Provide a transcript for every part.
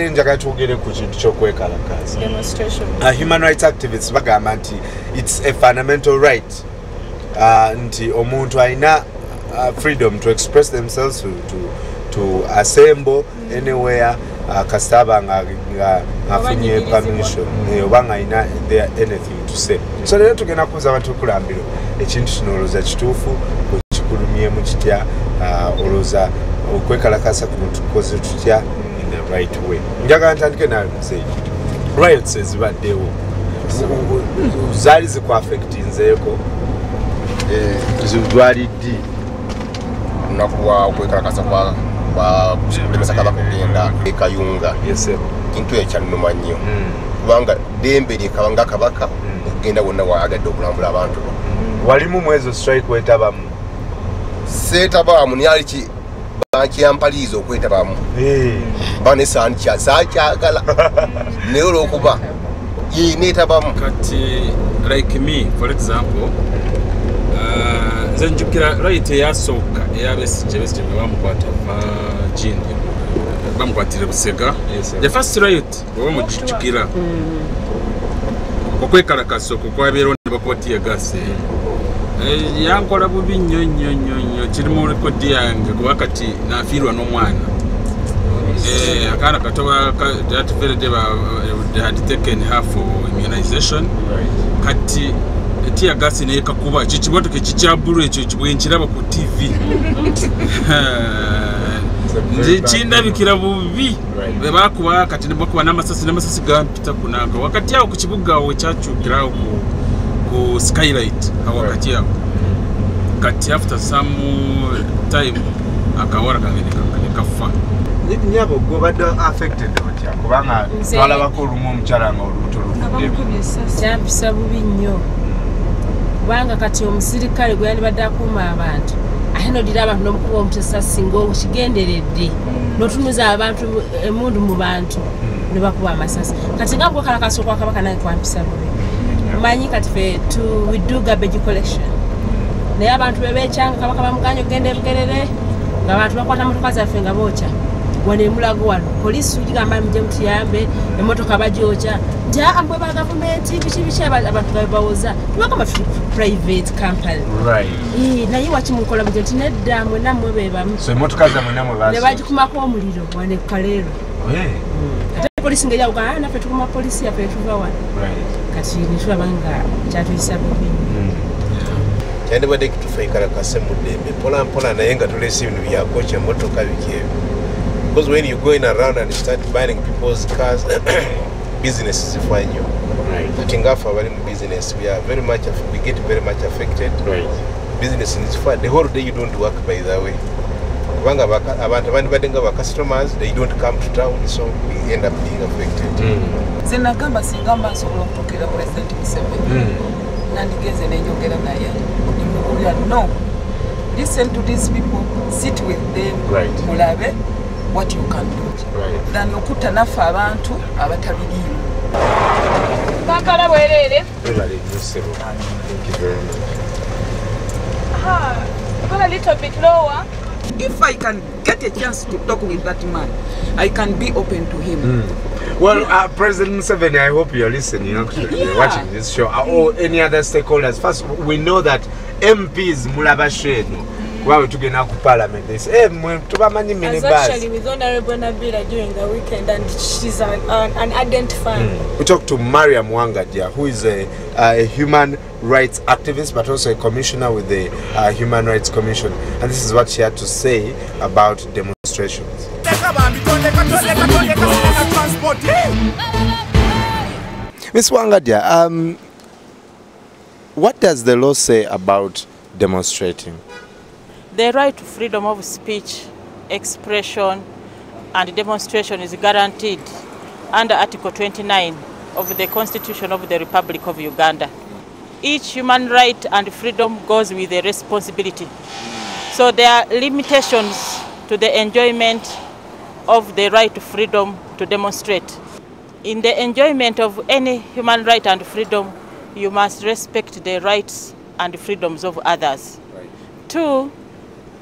again njagala twogere ku kintu ky'okwekalakaasa. Demonstration. Human rights activists bagamba nti it's a fundamental right. Nti omuntu alina freedom to express themselves, to assemble anywhere. Kasaba nga afunye permission obanga ina there anything to say. So lero tugenda kuza abantu kulambiro ekintu kino olowooza kituufu kikulumyemu kitya olowooza okwekalakasa kuno tukoze tutya in the right way. Njagala ntandike nawe muzeeyi. Riots ezibaddewo zaali zikwaffectinzeeko zidwaliddi lunaku lwa okwekalakasa kwa kulemesa kabaka okugenda ekayunga kintu ekyannuma nnyo kubanga dembe lyekabanga kabaka okugenda wonna waagadde okulambula abantu. walimu mwezo strike wetabamu? Seetabamu niyali ki bakyampaliiza okwetabamu bane saakyagala naye olwokuba neetabamu kati like me for example nze njukira right eyasooka eyabesije bamukwata Virginia bamukwatire Busega the first right bwe mujjukira okwekalakasa okwabeera ne bakwatiye gasi yankola bubi nnyo kiri mu rekodi yange kuba kati nafiirwa n'omwana akaana katoba they had taken her for immunization kati etiya gasi naye kakuba kikimotoka ekikyabulu ekyo kibwenkiraba ku TV nze kindabikira bubi bwe bakuba kati ne bakuba n'amasasi gampita kunanga wakati awo ku kibuga awo ekyakyukirawo ku skylight wakati awo kati after some time akawara kange ne kafa. Nyabo gobadde affected otya kubanga twalabako olumu omukyala nga olubuto kyampisa bubi nnyo kubanga kati omusirikale gwe yalibadde akuuma abantu ate nodira abantu n'omukuba omusasa singa okigenderedde n'otunuza abantu emundu mu bantu ne bakuba amasasi kati nga kwekalakasa okwa kabaka nange kwampisa bubi. Manyi kati fe we do garbage collection naye abantu bebekyanga kabaka bamuganya okugenda ebugerere nga abantu bakwata motoka zaffe nga bookya wano emulago wano poliisi ugigamba mujje mutuyambe emmotoka bagyokya nti ambwe ba gavumenti biki abantu babawoza tubagamba private company naye wakimukola mujje nti nedda mwena mmwe bebamu ne bagikumako omuliro wane kaleero ate poliisi nga ejawuga naffe tukuma poliisi yaffe tuva wano kati netulaba nga kyatuyisa bubi. Kyandibadde kituufu ekalakase mu ddembe mpola mpola naye nga tuleese ebintu byakokya emmotoka biki ebyo. Because when you're going around and start buying people's cars, business is fine. I think after business, we get very much affected. Business is fine. The whole day you don't work by the way. Abantu customers, they don't come to town, so we end up being affected. Zenagamba singamba nsobola okutokera President Museveni. Nandigeze nenjogera naye. No. Listen to these people, sit with them, mulabe what you can do. Than okutta naffe abantu abatabiriimu. Kakala bwerere. Thank you very much. Go a little bit lower. If I can get a chance to talk with that man, I can be open to him. Well, President Museveni, I hope you're listening, actually, watching this show, or any other stakeholders. First, we know that MPs mulabasheno. Well, to get out of Parliament, they say, Minibuzz. Actually, with Honorable Nabila during the weekend, and she's an ardent fan. We talked to Mariam Wangadia, who is a human rights activist, but also a commissioner with the Human Rights Commission, and this is what she had to say about demonstrations. Ms. Wangadia, what does the law say about demonstrating? The right to freedom of speech, expression, and demonstration is guaranteed under Article 29 of the Constitution of the Republic of Uganda. Each human right and freedom goes with a responsibility. So there are limitations to the enjoyment of the right to freedom to demonstrate. In the enjoyment of any human right and freedom, you must respect the rights and freedoms of others. Two,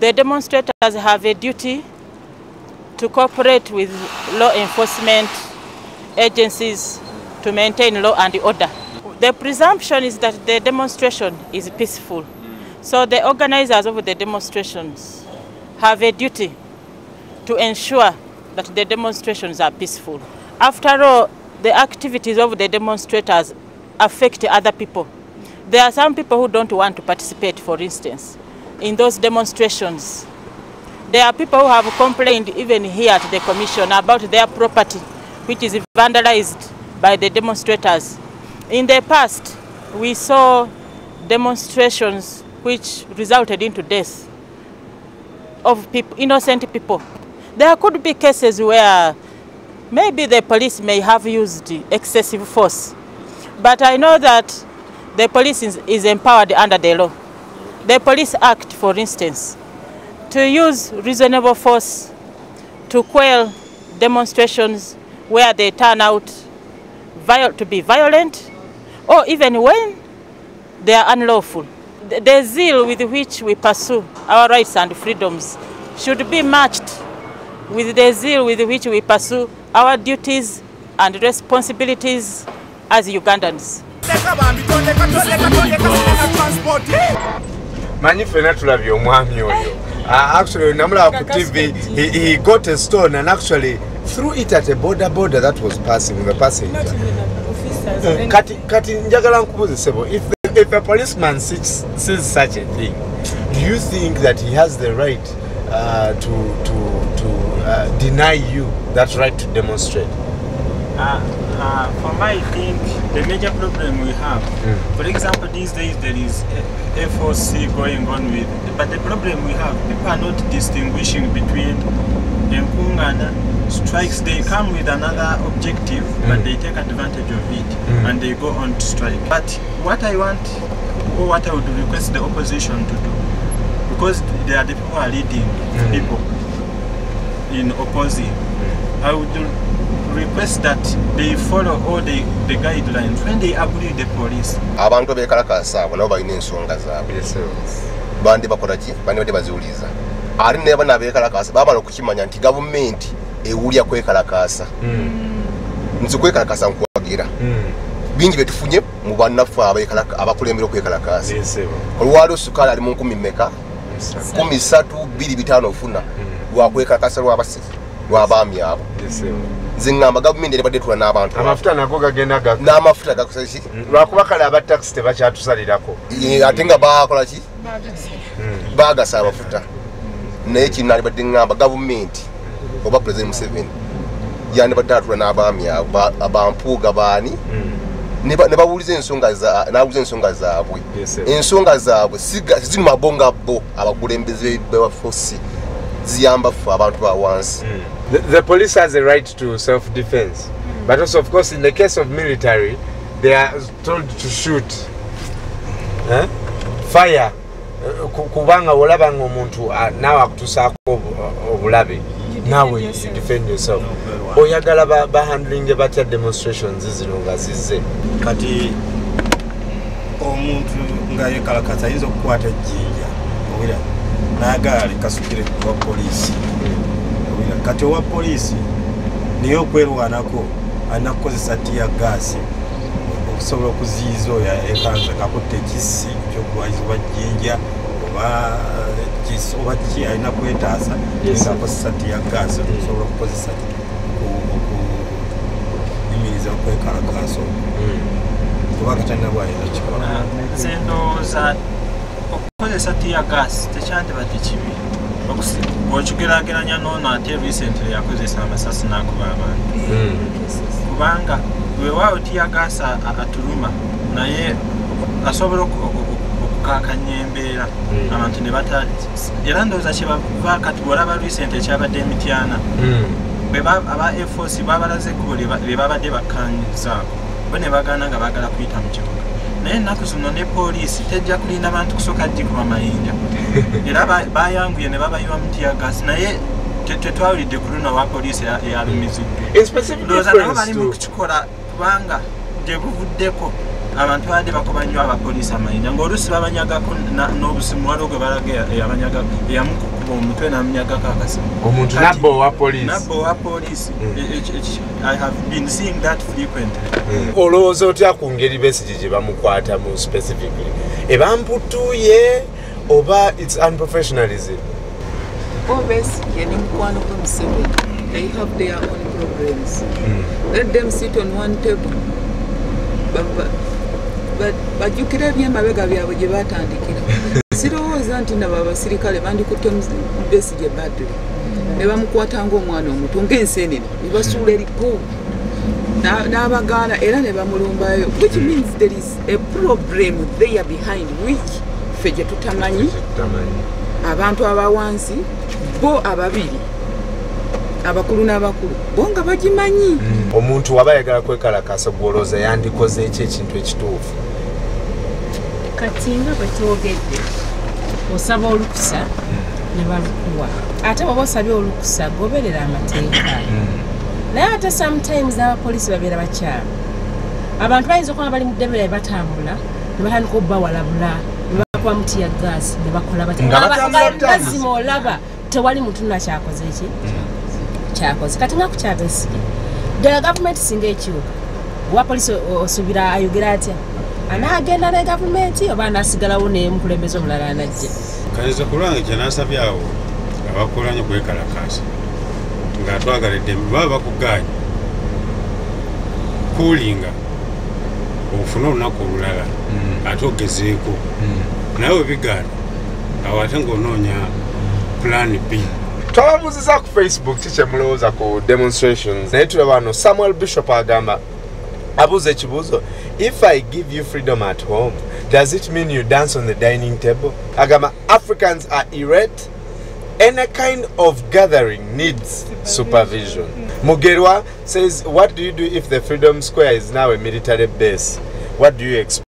the demonstrators have a duty to cooperate with law enforcement agencies to maintain law and order. The presumption is that the demonstration is peaceful. So the organizers of the demonstrations have a duty to ensure that the demonstrations are peaceful. After all, the activities of the demonstrators affect other people. There are some people who don't want to participate, for instance, in those demonstrations. There are people who have complained even here at the commission about their property, which is vandalized by the demonstrators. In the past, we saw demonstrations which resulted into death of people, innocent people. There could be cases where maybe the police may have used excessive force. But I know that the police is empowered under the law. The Police Act, for instance, to use reasonable force to quell demonstrations where they turn out to be violent, or even when they are unlawful. The zeal with which we pursue our rights and freedoms should be matched with the zeal with which we pursue our duties and responsibilities as Ugandans. Actually, he got a stone and actually threw it at a border that was passing, the passenger. If a policeman sees such a thing, do you think that he has the right to deny you that right to demonstrate? For my think the major problem we have, for example, these days there is FOC going on with, but the problem we have, people are not distinguishing between Uganda strikes. They come with another objective, but they take advantage of it and they go on to strike. But what I want, or what I would request the opposition to do, because they are the people who are leading people in opposing, I would request that they follow all the guidelines when they agree with the police. Abantu bekalakasa abo nabo balina ensonga zaabwe. Bandi bakola ki? Bandi bade baziwuliza. Ali ne bana bekalakasa babala okukimanya nti government ewulya kwekalakasa. Nzi kwekalakasa nkwagira. Bingi betufunye mu bannafu abakulembera okwekalakasa. Olwalo sukala ali mu 10 meka 13 2 ofuna lwa kwekalakasa lw'abasi lw'abaami abo. Zingamba government ebadde tula n'abantu amafuta nago gagenda n'amafuta gakusaki lwakuba kale aba taxi tebakyatusalirako ate nga bakola ki bagasa amafuta naye kino alibadde ngamba government oba president Museveni yandibadde atula n'abaami abo abampuuga baani ne bawuliza ensonga zaabwe ensonga zaabwe ziri mabonga bo abakulembeze b'abafosi ziyamba ffe abantu ba wansi. The police has a right to self-defense, but also, of course, in the case of military, they are told to shoot, fire. Kubanga olabanga omuntu nawe akutusaako obulabe nawe you defend yourself. Oyagala bahandling batya demonstrations zino nga zizze kati omuntu nga yekalakasa ayinza okukwata ejjinja owira n'agaali kasukire ku poliisi. Kati owa poliisi niyo okwerwanako alina kukozesa tiya gaasi okusobola okuziyiza oyo ekanga kakutte ekissi ekyokulwayiza oba jjinja oba ki alina kwetaasa ngaakozesa tiya gaasi okusobola okukozesa okuyimiriza okwekalakaaso kuba katalina bwayinza kikola. Nze ndowooza okukozesa tiya gaasi tekyandibadde kibi. Bw'okigeraageranya n'ono ate recently yakozesa amasasi n'akuba abantu. Kubanga weewaawo tiyagaasa atuluma naye asobola okukaakanya embeera abantu ne bata era ndowooza kyebava kati bw'olaba recent ekyabadde emityana aba FOC babalaze ekkubo lye babadde bakkanyizaako bo ne bagaana nga baagala kuyita mu kibuga. Naye ennaku zino ne poliisi tejja kulinda bantu kusooka gikuba mayinja era bayanguye ne babayiwa mu tiyagaasi naye tetwawulidde ku luno wa poliisi eyalumiziddwa. Ndowooza nabo bali mu kukikola kubanga gye buvuddeko abantu badde bakuba nnyo abapoliisi amayinja ng'oluusi babanyagako n'obusimu waliwo gwe balaga abanyaga eyamukukuba omutwe n'amunyagako akasimu omuntu nabba owa poliisi. I have been seeing that frequently. Olowooza otya ku ngeri Besigye gye bamukwatamu specifically ebamputuye oba it's unprofessionalism? Besigye ne mukwano gwe Museveni, they have their own problems. Let them sit on one table. Bajjukira ebyemabega byabwe gye batandikira. Sirowooza nti nabo abasirikale bandikutte Besigye badly ne bamukwata ng'omwana omuto ng'enseenene ne basuula eriko n'abagaana era ne bamulumbayo, which means there is a problem there behind which ffe gye tutamanyi abantu abawansi bo ababiri abakulu n'abakulu bo nga bagimanyi. Omuntu waba ayagala kwekalakasa gwolooza yandikoze eki ekintu ekituufu? Kati nga bwe twogedde osaba olukusa ne balukuwa, ate bw'oba osabye olukusa goberera amateeka. Naye ate sometimes n'abapoliisi babeera bakyamu. Abantu bayinza okuba bali mu ddembe lye batambula ne batandika obbawalabula ne bakuba muti ya gaasi ne bakola batazima olaba tewali muntu nakyakoze eki kyakoze. Kati nga ku kya Besigye ddala gavumenti singa ekyuka owa poliisi osuubira ayogera atya? Anaagenda ne gavumenti oba anaasigalawo n'omukulembeze omulala anajja? Kayinza kulwanga kye naasabye awo abakola nnyo kwekalakaasa nga twagala eddembe baba bakugaanya kuulinga ofune olunaku olulala ate ogezeeko naye webigaana awo ate ng'onoonya plan B. Twababuuziza ku Facebook kiki mulowooza ku demonstrations naye tulaba wano Samuel Bishop agamba abuuza ekibuuzo, if I give you freedom at home, does it mean you dance on the dining table? Agamba Africans are irate. Any kind of gathering needs supervision. Mugerwa says, what do you do if the Freedom Square is now a military base? What do you expect?